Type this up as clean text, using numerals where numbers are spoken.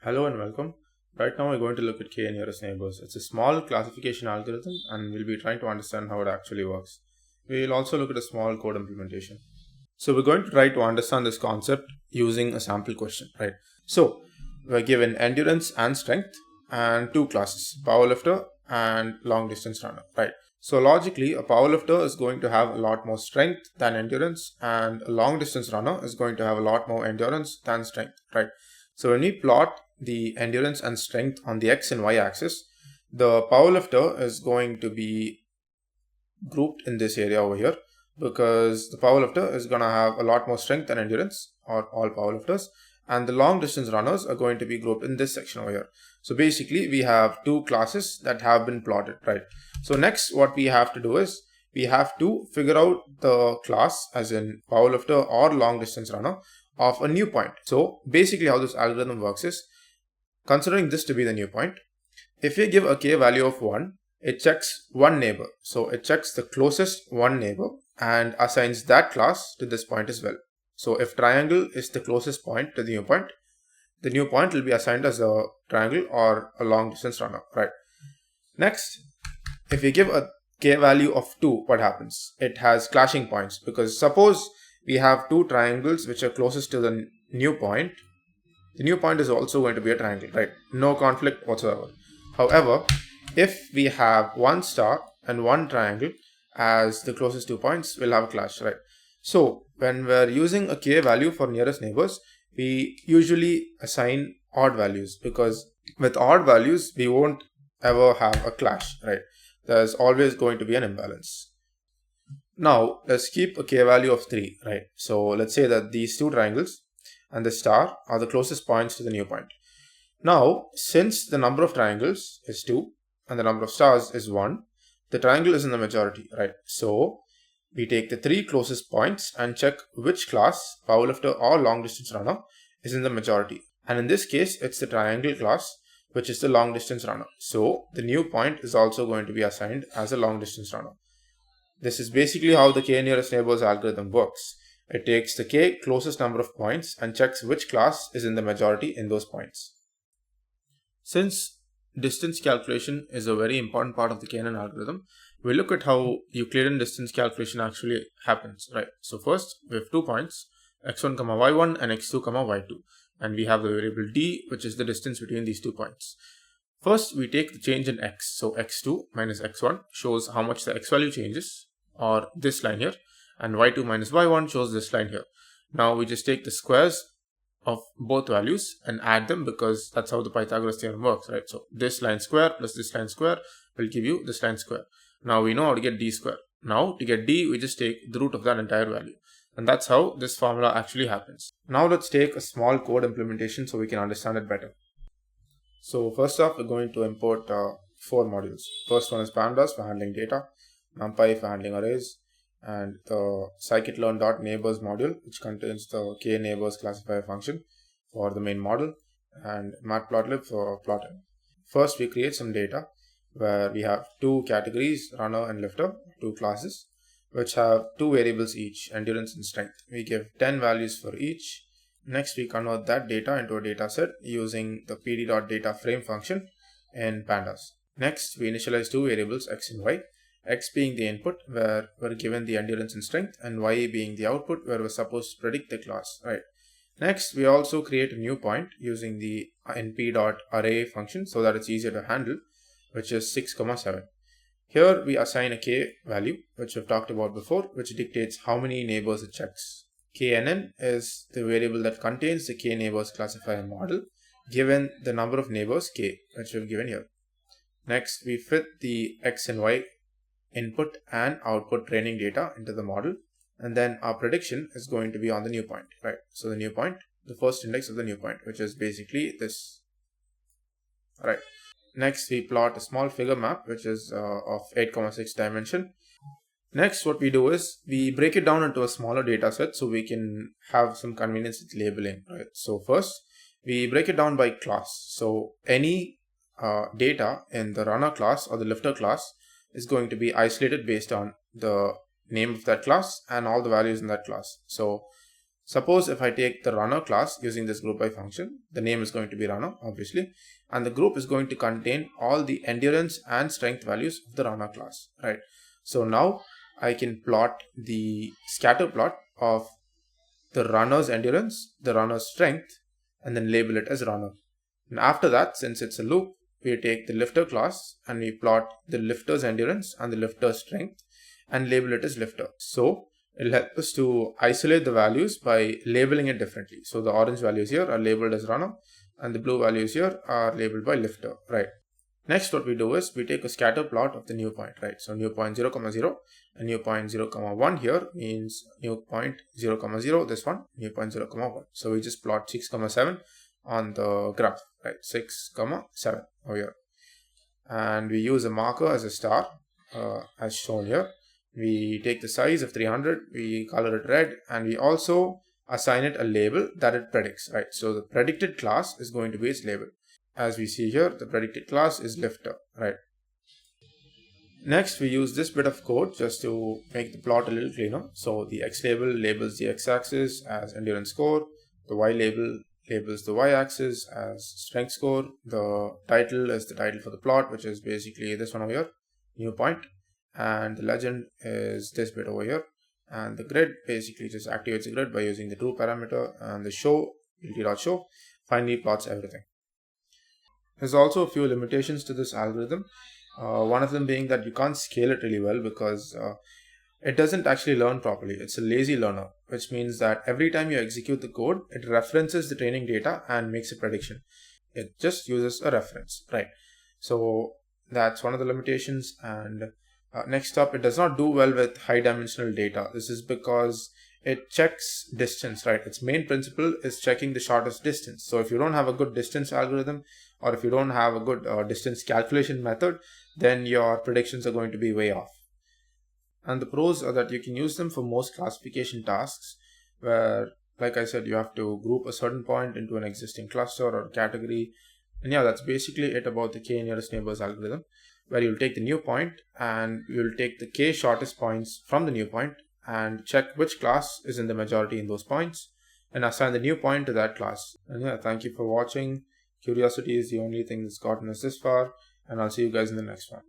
Hello and welcome. Right now we're going to look at k nearest neighbors. It's a small classification algorithm and we'll be trying to understand how it actually works. We'll also look at a small code implementation. So we're going to try to understand this concept using a sample question, right? So we're given endurance and strength and two classes, powerlifter and long distance runner, right? So logically, a powerlifter is going to have a lot more strength than endurance, and a long distance runner is going to have a lot more endurance than strength, right? So when we plot the endurance and strength on the x and y axis, the powerlifter is going to be grouped in this area over here because the powerlifter is going to have a lot more strength than endurance, or all powerlifters, and the long distance runners are going to be grouped in this section over here. So basically we have two classes that have been plotted, right? So next what we have to do is we have to figure out the class, as in powerlifter or long distance runner, of a new point. So basically how this algorithm works is, considering this to be the new point, if we give a k value of 1, it checks one neighbor. So it checks the closest one neighbor and assigns that class to this point as well. So if triangle is the closest point to the new point will be assigned as a triangle or a long distance runner, right? Next, if we give a k value of 2, what happens? It has clashing points, because suppose we have two triangles which are closest to the new point. The new point is also going to be a triangle, right? No conflict whatsoever. However, if we have one star and one triangle as the closest 2 points, we'll have a clash, right? So when we're using a k value for nearest neighbors, we usually assign odd values, because with odd values we won't ever have a clash, right? There's always going to be an imbalance. Now let's keep a k value of 3, right? So let's say that these two triangles and the star are the closest points to the new point. Now, since the number of triangles is 2 and the number of stars is 1, the triangle is in the majority, right? So we take the 3 closest points and check which class, powerlifter or long distance runner, is in the majority. And in this case, it's the triangle class, which is the long distance runner. So the new point is also going to be assigned as a long distance runner. This is basically how the k nearest neighbors algorithm works. It takes the k closest number of points and checks which class is in the majority in those points. Since distance calculation is a very important part of the KNN algorithm, we look at how Euclidean distance calculation actually happens, right? So first, we have 2 points, x1, y1 and x2, y2. And we have the variable d, which is the distance between these 2 points. First, we take the change in x. So x2 minus x1 shows how much the x value changes, or this line here. And y2 minus y1 shows this line here. Now we just take the squares of both values and add them, because that's how the Pythagoras theorem works, right? So this line square plus this line square will give you this line square. Now we know how to get d square. Now to get d, we just take the root of that entire value. And that's how this formula actually happens. Now let's take a small code implementation so we can understand it better. So first off, we're going to import 4 modules. First one is pandas for handling data, numpy for handling arrays, and the scikit-learn.neighbors module, which contains the k-neighbors classifier function for the main model, and matplotlib for plotting. First, we create some data where we have two categories, runner and lifter, two classes, which have two variables each, endurance and strength. We give 10 values for each. Next, we convert that data into a data set using the pd.dataframe function in pandas. Next, we initialize two variables, x and y. X being the input, where we're given the endurance and strength, and y being the output, where we're supposed to predict the class, right? Next, we also create a new point using the np.array function so that it's easier to handle, which is 6, 7. Here we assign a k value, which we've talked about before, which dictates how many neighbors it checks. Knn is the variable that contains the k neighbors classifier model, given the number of neighbors k, which we've given here. Next, we fit the x and y input and output training data into the model, and then our prediction is going to be on the new point, right? So the new point, the first index of the new point, which is basically this, right? Next, we plot a small figure map, which is of 8,6 dimension. Next, what we do is we break it down into a smaller data set so we can have some convenience with labeling, right? So first, we break it down by class. So any data in the runner class or the lifter class is going to be isolated based on the name of that class and all the values in that class. So Suppose if I take the runner class using this group by function, the name is going to be runner, obviously, and the group is going to contain all the endurance and strength values of the runner class, right? So now I can plot the scatter plot of the runner's endurance, the runner's strength, and then label it as runner. And after that, since it's a loop, we take the lifter class and we plot the lifter's endurance and the lifter's strength and label it as lifter. So it'll help us to isolate the values by labeling it differently. So the orange values here are labeled as runner and the blue values here are labeled by lifter, right? Next, what we do is we take a scatter plot of the new point, right? So new point 0, 0 and new point 0, 1 here means new point 0, 0, this one, new point 0, 1. So we just plot 6, 7 on the graph, right? 6, 7 over here. And we use a marker as a star as shown here. We take the size of 300, we color it red, and we also assign it a label that it predicts, right? So the predicted class is going to be its label. As we see here, the predicted class is lifter, right? Next, we use this bit of code just to make the plot a little cleaner. So the X label labels the X-axis as endurance score, the Y label labels the Y-axis as strength score, the title is the title for the plot, which is basically this one over here, new point, and the legend is this bit over here, and the grid basically just activates the grid by using the true parameter, and the show, utility.show, finally plots everything. There's also a few limitations to this algorithm. One of them being that you can't scale it really well because it doesn't actually learn properly. It's a lazy learner, which means that every time you execute the code, it references the training data and makes a prediction. It just uses a reference, right? So that's one of the limitations. And next up, it does not do well with high dimensional data. This is because it checks distance, right? Its main principle is checking the shortest distance. So if you don't have a good distance algorithm, or if you don't have a good distance calculation method, then your predictions are going to be way off. And the pros are that you can use them for most classification tasks where, like I said, you have to group a certain point into an existing cluster or category. And yeah, that's basically it about the k nearest neighbors algorithm, where you'll take the new point and you'll take the k shortest points from the new point and check which class is in the majority in those points and assign the new point to that class. And yeah, thank you for watching. Curiosity is the only thing that's gotten us this far, and I'll see you guys in the next one.